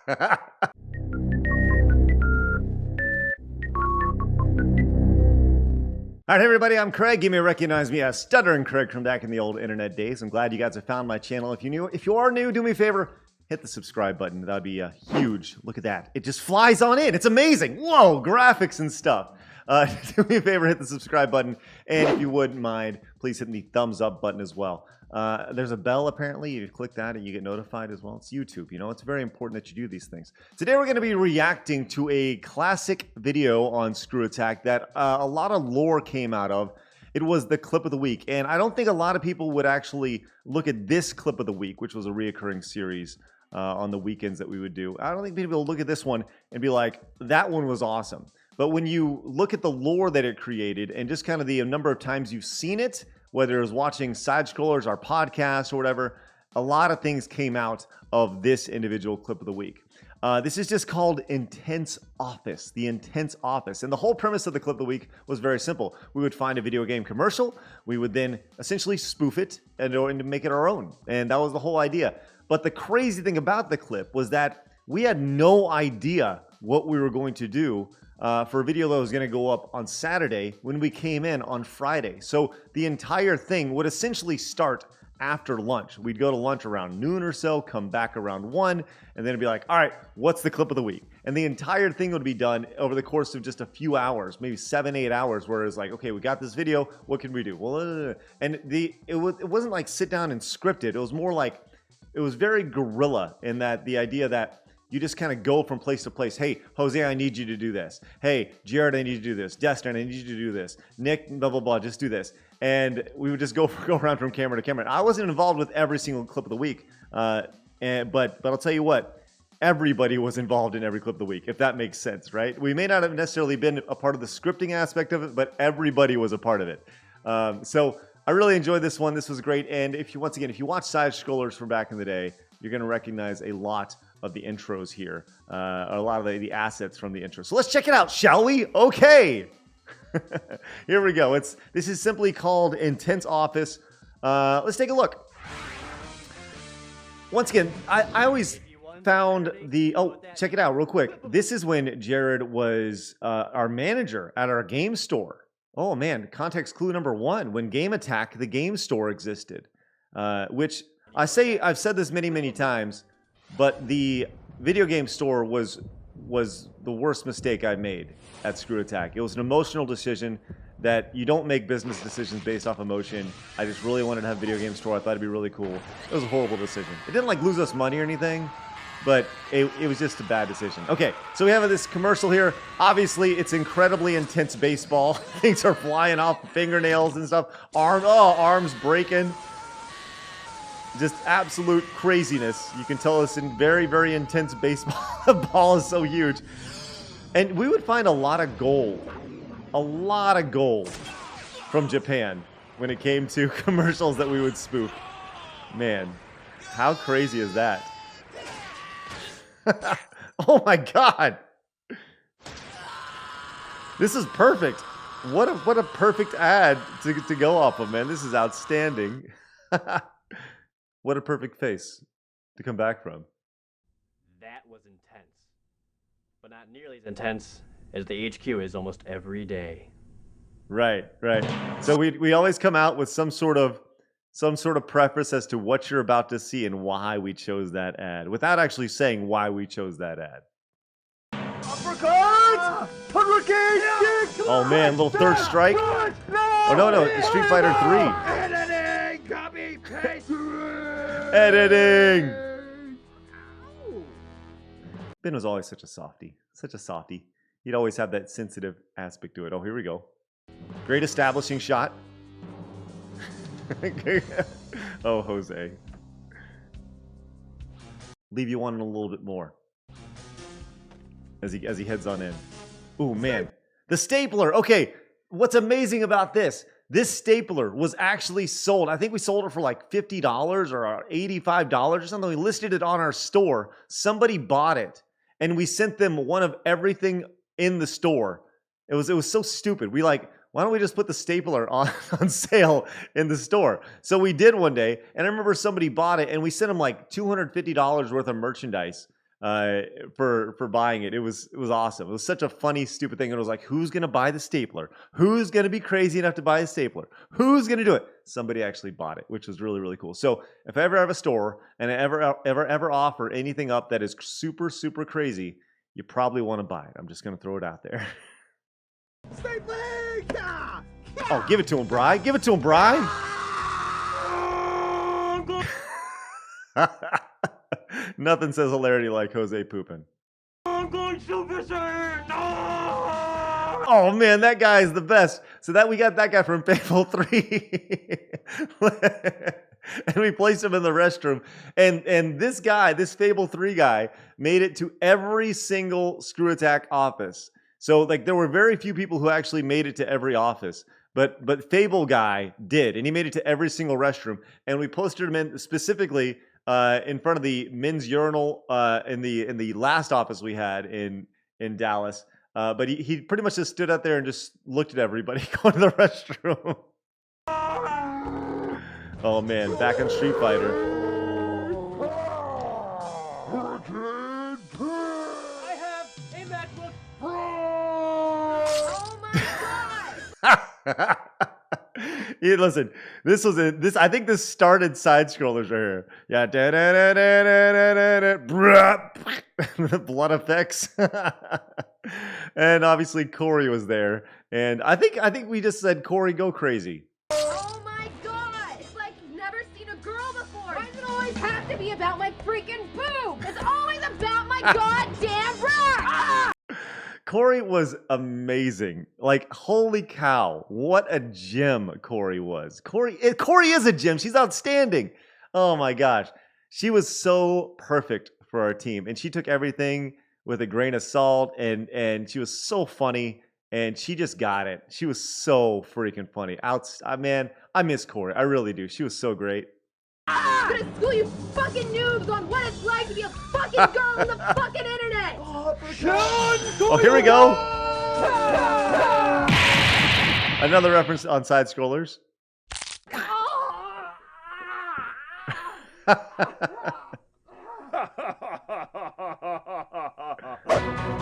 All right, everybody, I'm Craig. You may recognize me as Stuttering Craig from back in the old internet days. I'm glad you guys have found my channel. If you are new, do me a favor, hit the subscribe button. That would be huge. Look at that. It just flies on in. It's amazing. Whoa, graphics and stuff. Do me a favor, hit the subscribe button. And if you wouldn't mind, please hit the thumbs up button as well. There's a bell, apparently. You click that and you get notified as well. It's YouTube. You know, it's very important that you do these things. Today, we're going to be reacting to a classic video on ScrewAttack that a lot of lore came out of. It was the clip of the week. And I don't think a lot of people would actually look at this clip of the week, which was a reoccurring series on the weekends that we would do. I don't think people will look at this one and be like, that one was awesome. But when you look at the lore that it created and just kind of the number of times you've seen it, whether it was watching side scrollers, our podcast, or whatever, a lot of things came out of this individual clip of the week. This is just called Intense Office, the Intense Office. And the whole premise of the clip of the week was very simple. We would find a video game commercial. We would then essentially spoof it and make it our own. And that was the whole idea. But the crazy thing about the clip was that we had no idea what we were going to do for a video that was going to go up on Saturday when we came in on Friday. So the entire thing would essentially start after lunch. We'd go to lunch around noon or so, come back around 1, and then it'd be like, all right, what's the clip of the week? And the entire thing would be done over the course of just a few hours, maybe 7-8 hours, where it's like, okay, we got this video, what can we do? Well, and it wasn't like sit down and script it. It was more like, it was very guerrilla in that the idea that you just kind of go from place to place. Hey, Jose, I need you to do this. Hey, Jared, I need you to do this. Destin, I need you to do this. Nick, blah, blah, blah, just do this. And we would just go around from camera to camera. I wasn't involved with every single clip of the week. But I'll tell you what, everybody was involved in every clip of the week, if that makes sense, right? We may not have necessarily been a part of the scripting aspect of it, but everybody was a part of it. So I really enjoyed this one. This was great. And if you watch side scrollers from back in the day, you're going to recognize a lot of the intros here, a lot of the assets from the intro. So let's check it out, shall we? Okay. Here we go. This is simply called Intense Office. Let's take a look. Once again, I always found check it out real quick. This is when Jared was our manager at our game store. Oh man, context clue number 1, when Game Attack, the game store existed, which I've said this many times, but the video game store was the worst mistake I made at ScrewAttack. It was an emotional decision that you don't make business decisions based off emotion. I just really wanted to have a video game store. I thought it'd be really cool. It was a horrible decision. It didn't like lose us money or anything, but it was just a bad decision. Okay, so we have this commercial here. Obviously, it's incredibly intense baseball. Things are flying off fingernails and stuff. Arms breaking. Just absolute craziness. You can tell it's in very intense baseball. The ball is so huge. And we would find a lot of gold from Japan when it came to commercials that we would spoof. Man, how crazy is that? Oh my God. This is perfect. What a perfect ad to go off of, man. This is outstanding. What a perfect face to come back from. That was intense, but not nearly as intense as the HQ is almost every day. Right. So we always come out with some sort of preface as to what you're about to see and why we chose that ad, without actually saying why we chose that ad. Uppercut! Oh man, little third strike. Oh no, Street Fighter 3. Editing! Copy! Paste! Editing! Ben was always such a softie. He'd always have that sensitive aspect to it. Oh, here we go. Great establishing shot. Oh, Jose. Leave you wanting a little bit more. As he heads on in. Ooh, man. The stapler. Okay, what's amazing about this? This stapler was actually sold. I think we sold it for like $50 or $85 or something. We listed it on our store. Somebody bought it, and we sent them one of everything in the store. It was so stupid. We like, why don't we just put the stapler on sale in the store? So we did one day, and I remember somebody bought it, and we sent them like $250 worth of merchandise for buying it. It was awesome. It was such a funny, stupid thing. It was like, who's gonna buy the stapler? Who's gonna be crazy enough to buy a stapler? Who's gonna do it? Somebody actually bought it, which was really, really cool. So if I ever have a store and I ever offer anything up that is super, super crazy, you probably want to buy it. I'm just gonna throw it out there. Stapling! Oh, give it to him, Bri. Give it to him, Bri. Nothing says hilarity like Jose pooping. I'm going Super Saiyan! No! Oh man, that guy is the best. So that we got that guy from Fable 3. And we placed him in the restroom. And this guy, this Fable 3 guy, made it to every single ScrewAttack office. So like there were very few people who actually made it to every office. But Fable guy did, and he made it to every single restroom. And we posted him in specifically in front of the men's urinal in the last office we had in Dallas. But he pretty much just stood out there and just looked at everybody going to the restroom. Oh man, back on Street Fighter. I have a MacBook Pro. Oh my god! Yeah, listen, this. I think this started side scrollers right here. Yeah, the blood effects, and obviously Corey was there, and I think we just said Corey go crazy. Oh my god! It's like you've never seen a girl before! Why does it always have to be about my freaking boob? It's always about my goddamn bra! Ah! Corey was amazing. Like, holy cow, what a gem Corey was. Corey is a gem. She's outstanding. Oh my gosh. She was so perfect for our team. And she took everything with a grain of salt, and she was so funny, and she just got it. She was so freaking funny. Man, I miss Corey. I really do. She was so great. I'm gonna school you fucking noobs on what it's like to be a fucking girl on the fucking internet! Oh, here we go. Another reference on side scrollers.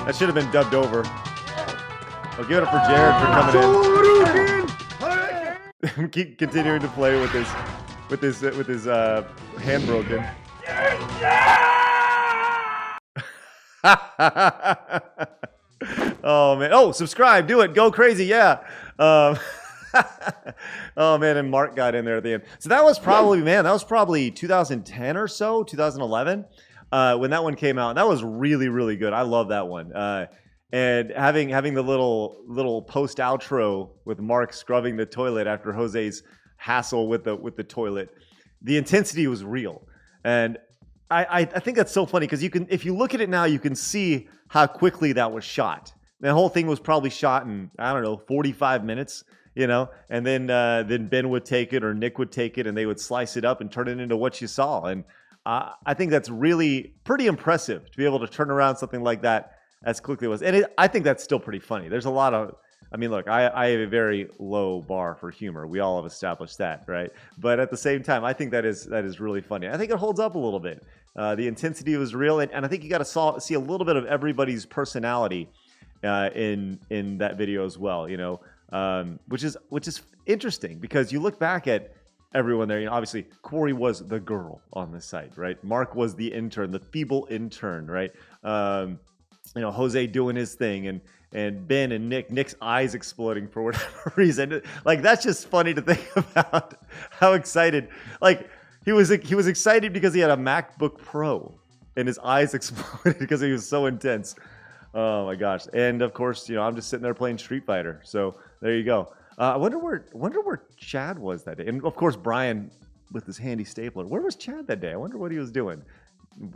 That should have been dubbed over. I'll give it up for Jared for coming in. Keep continuing to play with his hand broken. Oh man! Oh, subscribe! Do it! Go crazy! Yeah. Oh man! And Mark got in there at the end. So that was probably 2010 or so, 2011, when that one came out. That was really, really good. I love that one. And having the little post outro with Mark scrubbing the toilet after Jose's hassle with the toilet, the intensity was real, and I think that's so funny because if you look at it now, you can see how quickly that was shot. The whole thing was probably shot in, I don't know, 45 minutes, and then Ben would take it or Nick would take it and they would slice it up and turn it into what you saw. And I think that's really pretty impressive to be able to turn around something like that as quickly as it was. And I think that's still pretty funny. There's a lot of, I mean, look, I have a very low bar for humor. We all have established that, right? But at the same time, I think that is really funny. I think it holds up a little bit. The intensity was real, and I think you got to see a little bit of everybody's personality in that video as well. Which is interesting because you look back at everyone there. Obviously Corey was the girl on the site, right? Mark was the intern, the feeble intern, right? Jose doing his thing, and Ben and Nick's eyes exploding for whatever reason. Like, that's just funny to think about how excited, like, he was excited because he had a MacBook Pro and his eyes exploded because he was so intense. Oh my gosh. And of course, I'm just sitting there playing Street Fighter. So there you go. I wonder where Chad was that day. And of course, Brian with his handy stapler. Where was Chad that day? I wonder what he was doing.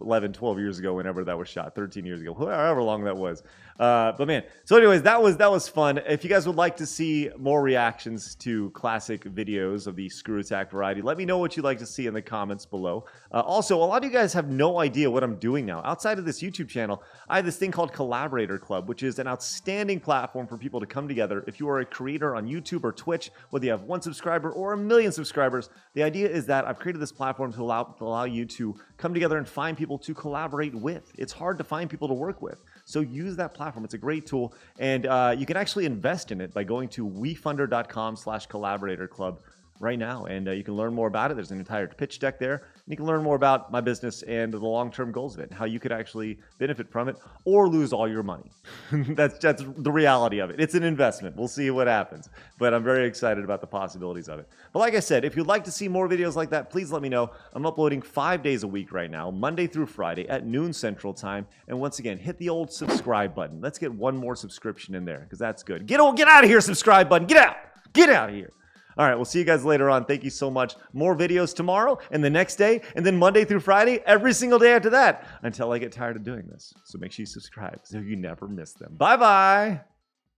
11, 12 years ago, whenever that was shot, 13 years ago, however long that was. But man, so anyways, that was fun. If you guys would like to see more reactions to classic videos of the ScrewAttack variety, let me know what you'd like to see in the comments below. Also, a lot of you guys have no idea what I'm doing now. Outside of this YouTube channel, I have this thing called Collaborator Club, which is an outstanding platform for people to come together. If you are a creator on YouTube or Twitch, whether you have 1 subscriber or 1 million subscribers, the idea is that I've created this platform to allow you to come together and find find people to collaborate with. It's hard to find people to work with. So use that platform. It's a great tool. And you can actually invest in it by going to WeFunder.com/Collaborator Club right now. And you can learn more about it. There's an entire pitch deck there. And you can learn more about my business and the long-term goals of it, how you could actually benefit from it or lose all your money. That's the reality of it. It's an investment. We'll see what happens. But I'm very excited about the possibilities of it. But like I said, if you'd like to see more videos like that, please let me know. I'm uploading 5 days a week right now, Monday through Friday at noon Central Time. And once again, hit the old subscribe button. Let's get one more subscription in there because that's good. Get out of here, subscribe button. Get out. Get out of here. All right, we'll see you guys later on. Thank you so much. More videos tomorrow and the next day, and then Monday through Friday, every single day after that, until I get tired of doing this. So make sure you subscribe so you never miss them. Bye-bye.